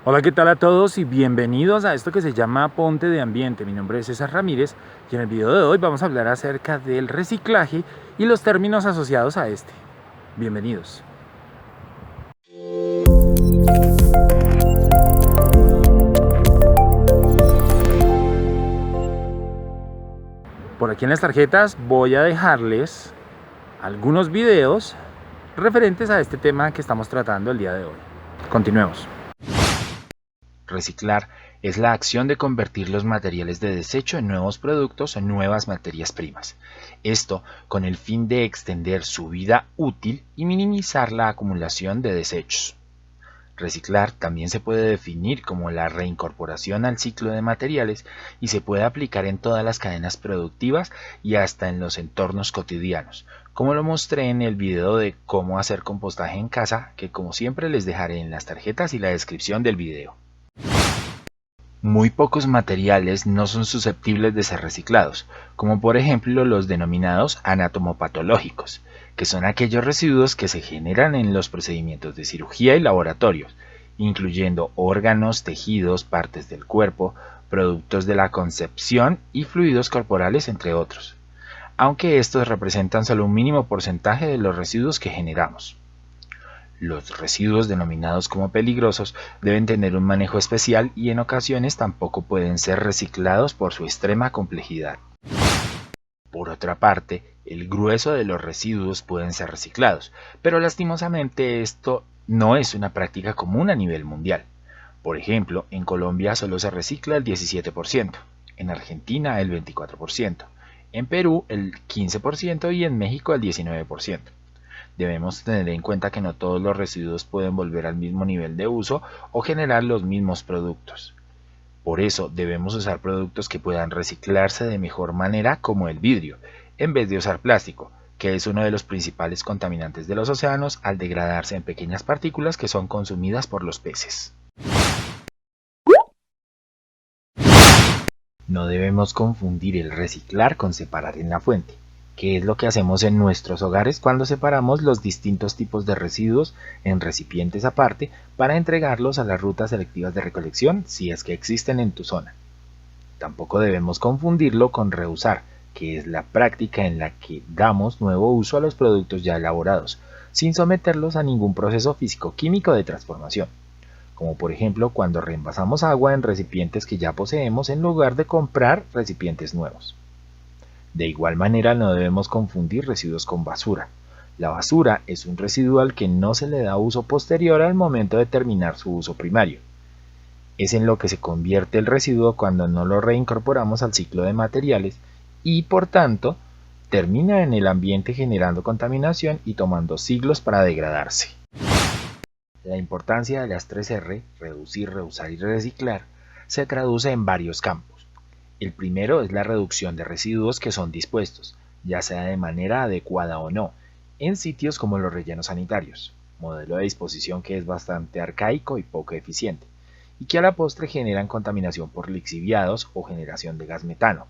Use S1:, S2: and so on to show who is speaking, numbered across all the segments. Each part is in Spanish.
S1: Hola, ¿qué tal a todos y bienvenidos a esto que se llama Ponte de Ambiente? Mi nombre es César Ramírez y en el video de hoy vamos a hablar acerca del reciclaje y los términos asociados a este. Bienvenidos. Por aquí en las tarjetas voy a dejarles algunos videos referentes a este tema que estamos tratando el día de hoy. Continuemos. Reciclar es la acción de convertir los materiales de desecho en nuevos productos o nuevas materias primas. Esto con el fin de extender su vida útil y minimizar la acumulación de desechos. Reciclar también se puede definir como la reincorporación al ciclo de materiales y se puede aplicar en todas las cadenas productivas y hasta en los entornos cotidianos, como lo mostré en el video de cómo hacer compostaje en casa, que como siempre les dejaré en las tarjetas y la descripción del video. Muy pocos materiales no son susceptibles de ser reciclados, como por ejemplo los denominados anatomopatológicos, que son aquellos residuos que se generan en los procedimientos de cirugía y laboratorios, incluyendo órganos, tejidos, partes del cuerpo, productos de la concepción y fluidos corporales, entre otros, aunque estos representan solo un mínimo porcentaje de los residuos que generamos. Los residuos denominados como peligrosos deben tener un manejo especial y en ocasiones tampoco pueden ser reciclados por su extrema complejidad. Por otra parte, el grueso de los residuos pueden ser reciclados, pero lastimosamente esto no es una práctica común a nivel mundial. Por ejemplo, en Colombia solo se recicla el 17%, en Argentina el 24%, en Perú el 15% y en México el 19%. Debemos tener en cuenta que no todos los residuos pueden volver al mismo nivel de uso o generar los mismos productos. Por eso debemos usar productos que puedan reciclarse de mejor manera, como el vidrio, en vez de usar plástico, que es uno de los principales contaminantes de los océanos al degradarse en pequeñas partículas que son consumidas por los peces. No debemos confundir el reciclar con separar en la fuente, que es lo que hacemos en nuestros hogares cuando separamos los distintos tipos de residuos en recipientes aparte para entregarlos a las rutas selectivas de recolección si es que existen en tu zona. Tampoco debemos confundirlo con reusar, que es la práctica en la que damos nuevo uso a los productos ya elaborados, sin someterlos a ningún proceso físico-químico de transformación, como por ejemplo cuando reemplazamos agua en recipientes que ya poseemos en lugar de comprar recipientes nuevos. De igual manera no debemos confundir residuos con basura. La basura es un residuo al que no se le da uso posterior al momento de terminar su uso primario. Es en lo que se convierte el residuo cuando no lo reincorporamos al ciclo de materiales y, por tanto, termina en el ambiente generando contaminación y tomando siglos para degradarse. La importancia de las 3R, reducir, reusar y reciclar, se traduce en varios campos. El primero es la reducción de residuos que son dispuestos, ya sea de manera adecuada o no, en sitios como los rellenos sanitarios, modelo de disposición que es bastante arcaico y poco eficiente, y que a la postre generan contaminación por lixiviados o generación de gas metano,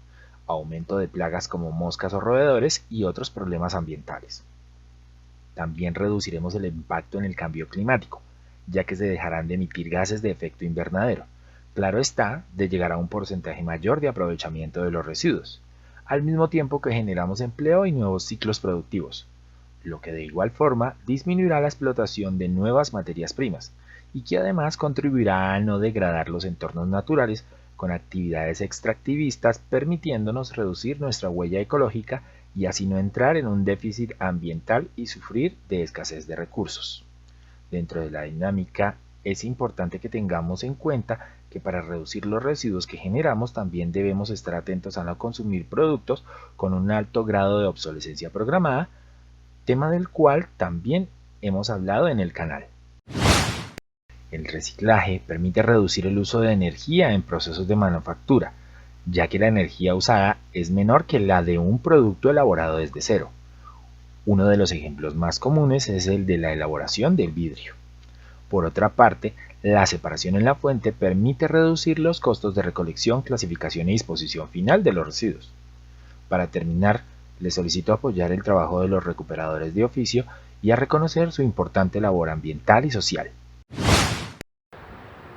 S1: aumento de plagas como moscas o roedores y otros problemas ambientales. También reduciremos el impacto en el cambio climático, ya que se dejarán de emitir gases de efecto invernadero. Claro está, de llegar a un porcentaje mayor de aprovechamiento de los residuos, al mismo tiempo que generamos empleo y nuevos ciclos productivos, lo que de igual forma disminuirá la explotación de nuevas materias primas y que además contribuirá a no degradar los entornos naturales con actividades extractivistas, permitiéndonos reducir nuestra huella ecológica y así no entrar en un déficit ambiental y sufrir de escasez de recursos. Dentro de la dinámica, es importante que tengamos en cuenta que para reducir los residuos que generamos también debemos estar atentos a no consumir productos con un alto grado de obsolescencia programada, tema del cual también hemos hablado en el canal. El reciclaje permite reducir el uso de energía en procesos de manufactura, ya que la energía usada es menor que la de un producto elaborado desde cero. Uno de los ejemplos más comunes es el de la elaboración del vidrio. Por otra parte, la separación en la fuente permite reducir los costos de recolección, clasificación y disposición final de los residuos. Para terminar, les solicito apoyar el trabajo de los recuperadores de oficio y a reconocer su importante labor ambiental y social.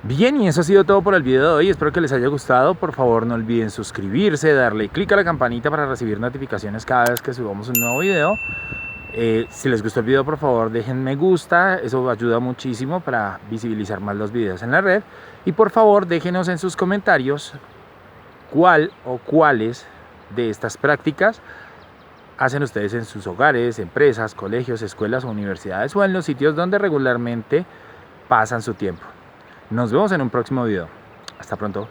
S2: Bien, y eso ha sido todo por el video de hoy. Espero que les haya gustado. Por favor, no olviden suscribirse, darle clic a la campanita para recibir notificaciones cada vez que subamos un nuevo video. Si les gustó el video, por favor dejen me gusta, eso ayuda muchísimo para visibilizar más los videos en la red. Y por favor déjenos en sus comentarios cuál o cuáles de estas prácticas hacen ustedes en sus hogares, empresas, colegios, escuelas o universidades, o en los sitios donde regularmente pasan su tiempo. Nos vemos en un próximo video. Hasta pronto.